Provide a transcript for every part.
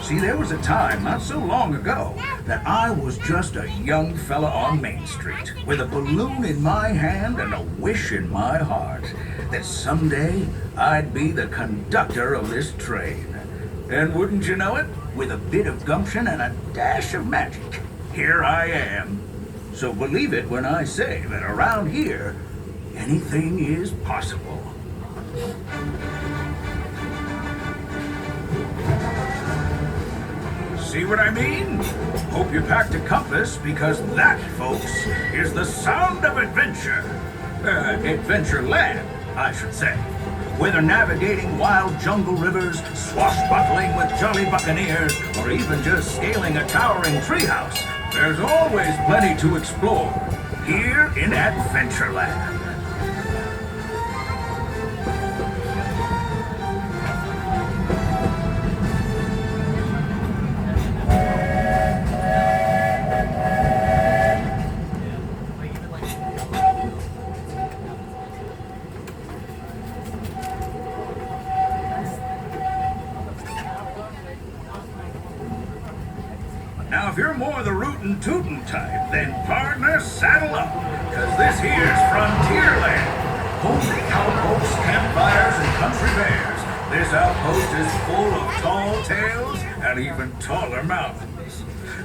See, there was a time not so long ago that I was just a young fella on Main Street with a balloon in my hand and a wish in my heart that someday I'd be the conductor of this train. And wouldn't you know it, with a bit of gumption and a dash of magic, here I am. So believe it when I say that around here, anything is possible. See what I mean? Hope you packed a compass, because that, folks, is the sound of adventure. Adventureland, I should say. Whether navigating wild jungle rivers, swashbuckling with jolly buccaneers, or even just scaling a towering treehouse, there's always plenty to explore here in Adventureland. Now, if you're more the rootin' tootin' type, then partner, saddle up, because this here's Frontierland. Home to cowpokes, campfires, and country bears. This outpost is full of tall tales and even taller mountains.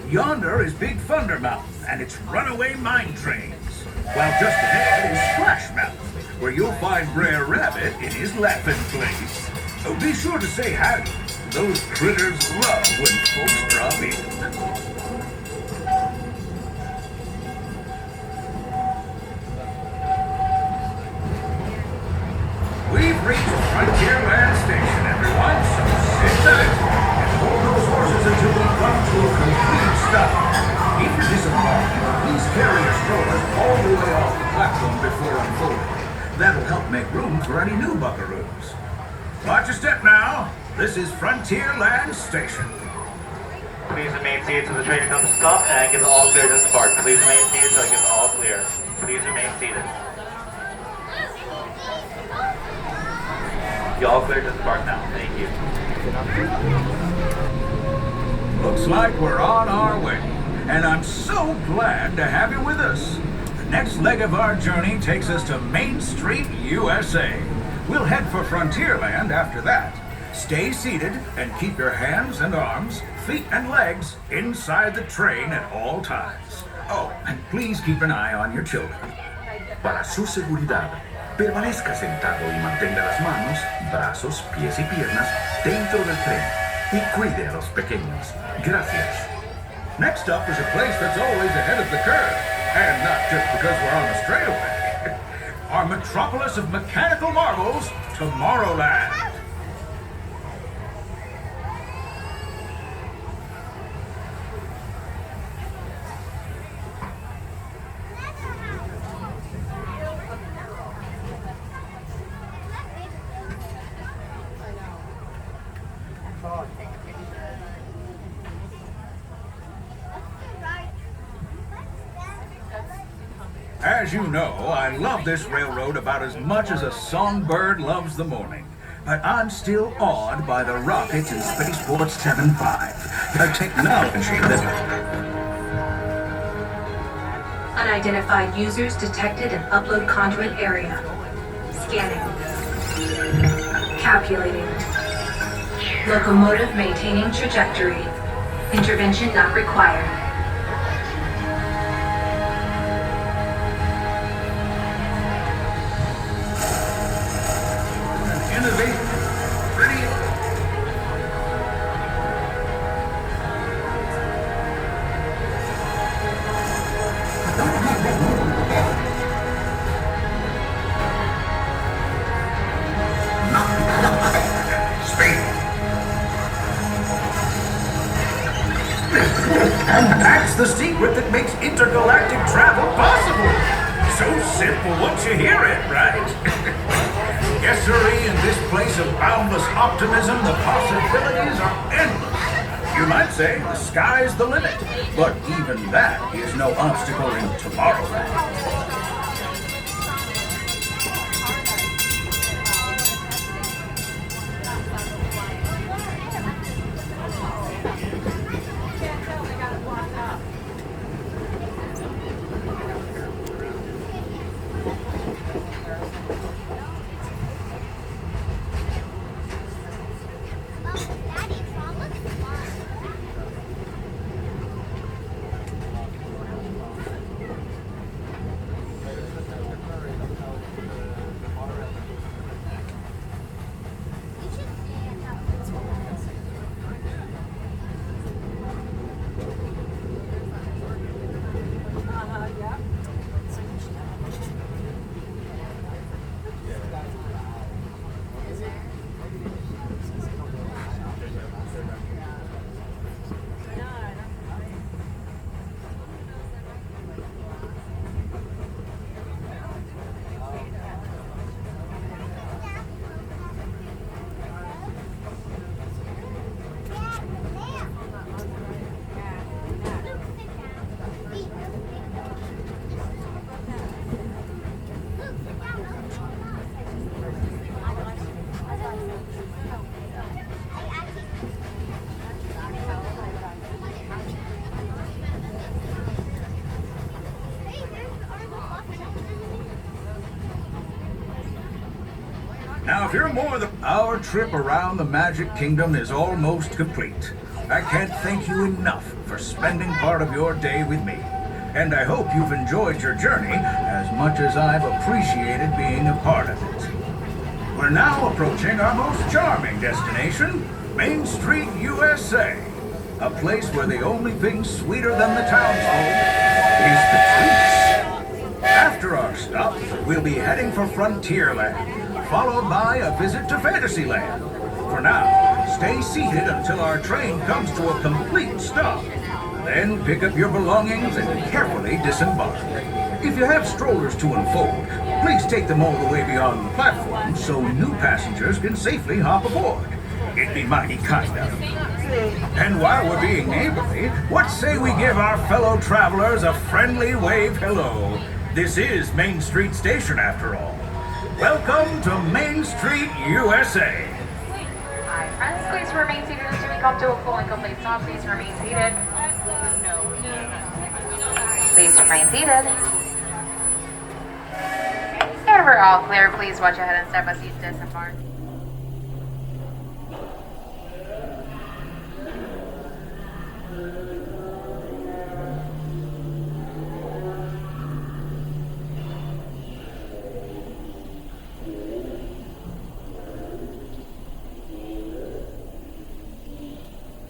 Yonder is Big Thunder Mountain and its runaway mine trains, while just ahead is Splash Mountain, where you'll find Brer Rabbit in his laughing place. Oh, be sure to say howdy. Those critters love when folks drop in. We've reached Frontierland Station, everyone, so sit tight and hold those horses until we come to a complete stop. If you're disembarking, please carry your strollers all the way off the platform before unfolding. That'll help make room for any new buckaroos. Watch your step now. This is Frontierland Station. Please remain seated till the train comes to stop and give it all clear to depart. Please remain seated till I give it all clear. Please remain seated. You all clear to depart now. Thank you. Looks like we're on our way, and I'm so glad to have you with us. The next leg of our journey takes us to Main Street, USA. We'll head for Frontierland after that. Stay seated and keep your hands and arms, feet and legs inside the train at all times. Oh, and please keep an eye on your children. Para su seguridad, permanezca sentado y mantenga las manos, brazos, pies y piernas dentro del tren y cuide a los pequeños. Gracias. Next up is a place that's always ahead of the curve, and not just because we're on the straightaway. Our metropolis of mechanical marvels, Tomorrowland. As you know, I love this railroad about as much as a songbird loves the morning. But I'm still awed by the rockets in Spaceport 75. The technology that... Unidentified users detected in upload conduit area. Scanning. Calculating. Locomotive maintaining trajectory. Intervention not required. Innovation. Ready? Speed. And that's the secret that makes intergalactic travel possible. So simple once you hear it, right? Yes, sirree, in this place of boundless optimism, the possibilities are endless. You might say the sky's the limit, but even that is no obstacle in Tomorrowland. Now, if you're more than... Our trip around the Magic Kingdom is almost complete. I can't thank you enough for spending part of your day with me. And I hope you've enjoyed your journey as much as I've appreciated being a part of it. We're now approaching our most charming destination, Main Street, USA. A place where the only thing sweeter than the townsfolk is the treats. After our stop, we'll be heading for Frontierland, followed by a visit to Fantasyland. For now, stay seated until our train comes to a complete stop. Then pick up your belongings and carefully disembark. If you have strollers to unfold, please take them all the way beyond the platform so new passengers can safely hop aboard. It'd be mighty kind of you. And while we're being neighborly, what say we give our fellow travelers a friendly wave hello? This is Main Street Station after all. Welcome to Main Street, USA. Hi friends, please remain seated until we come to a full and complete stop. Please remain seated. Please remain seated. And we're all clear. Please watch ahead and step as you disembark.